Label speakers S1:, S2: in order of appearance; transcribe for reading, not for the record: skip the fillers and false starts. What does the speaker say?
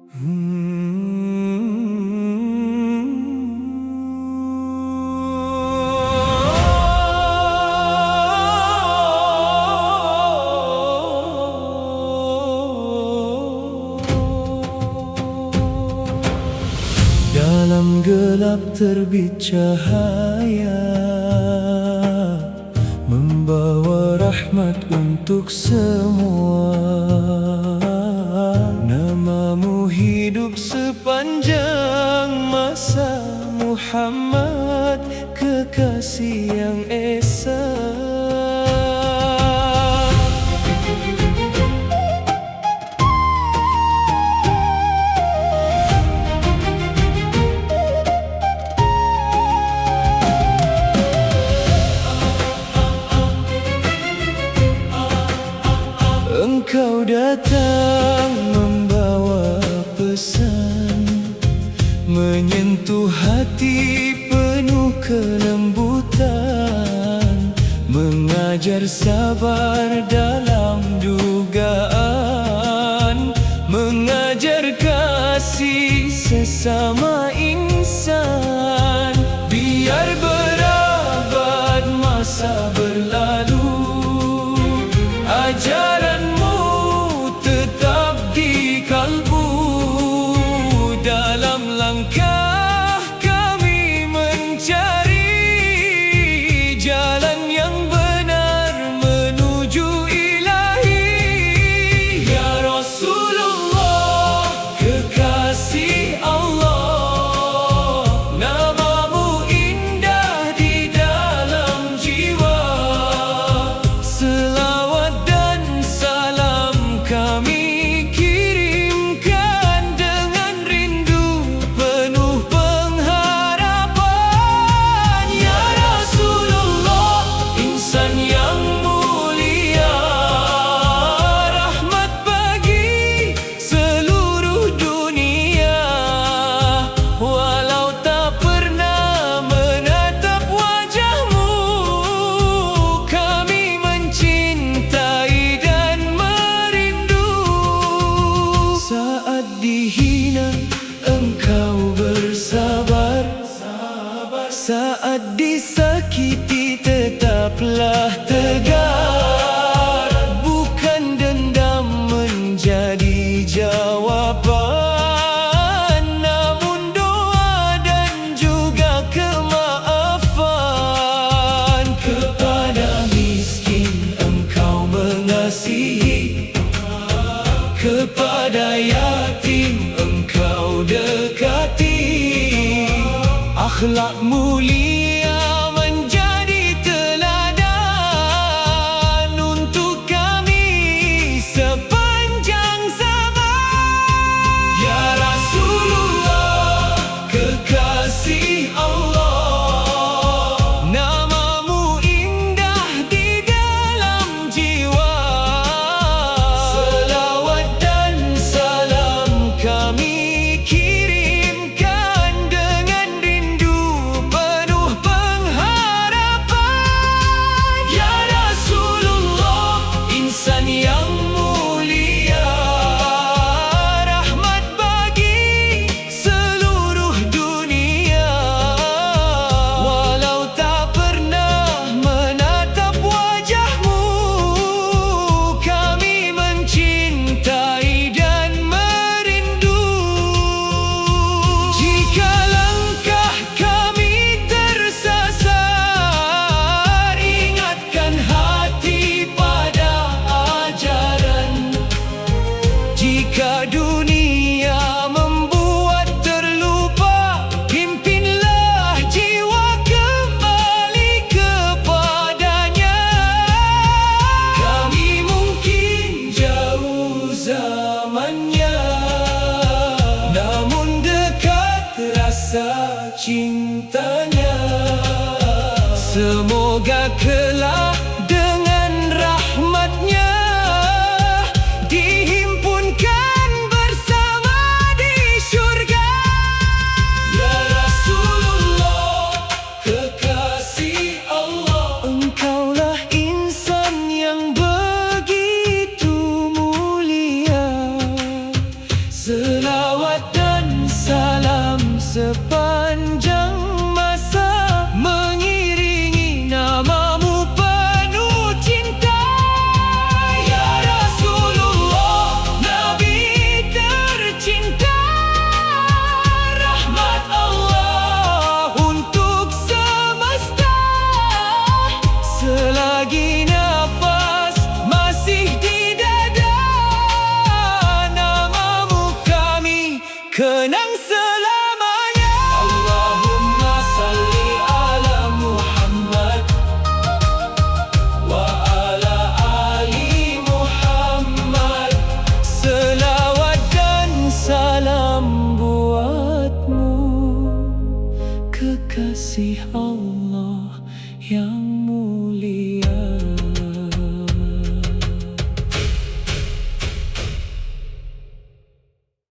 S1: Dalam gelap terbit cahaya, membawa rahmat untuk semua. Namamu hidup sepanjang masa, Muhammad, kekasih yang esa. Engkau datang membawa pesan, menyentuh hati penuh kelembutan, mengajar sabar dalam dugaan, mengajar kasih sesama insan. Biar berabad masa berlalu, ajaranmu tetap di kalbu. Dalam langkah kami mencari jalan yang benar menuju ilahi. Ya Rasulullah, kekasih Allah, namamu indah di dalam jiwa. Selawat dan salam kami kirimkan dengan rindu penuh pengharapan. Ya Rasulullah, insan yang mulia, rahmat bagi seluruh dunia. Walau tak pernah menatap wajahmu, kami mencintai dan merindu. Saat dihina engkau bersabar, saat disakiti tetaplah tegar. Bukan dendam menjadi jawaban, namun doa dan juga kemaafan. Kepada miskin engkau mengasihi, kepada yatim engkau dekati. Akhlak mulia menjadi teladan untuk kami sepanjang zaman. Ya Rasulullah, kekasih Allah, namamu indah di dalam jiwa. Selawat dan salam kami kirimkan dengan rindu penuh pengharapan. Ya Rasulullah, insan yang mulia, rahmat bagi seluruh dunia. Walau tak pernah menatap wajahmu, kami mencintai dan merindu. Jika langkah kami tersasar, ingatkan hati pada ajaran. Jika dunia membuat terlupa, pimpinlah jiwa kembali kepadanya. Kami mungkin jauh zamannya, namun dekat rasa cintanya. Semoga kelak dengan rahmatnya dihimpunkan bersama di syurga. Ya Rasulullah, kekasih Allah, engkaulah insan yang begitu mulia. Selawat sepanjang masa, mengiringi namamu penuh cinta. Ya Rasulullah, Nabi tercinta, rahmat Allah untuk semesta. Selagi nafas masih di dada, namamu kami kenang.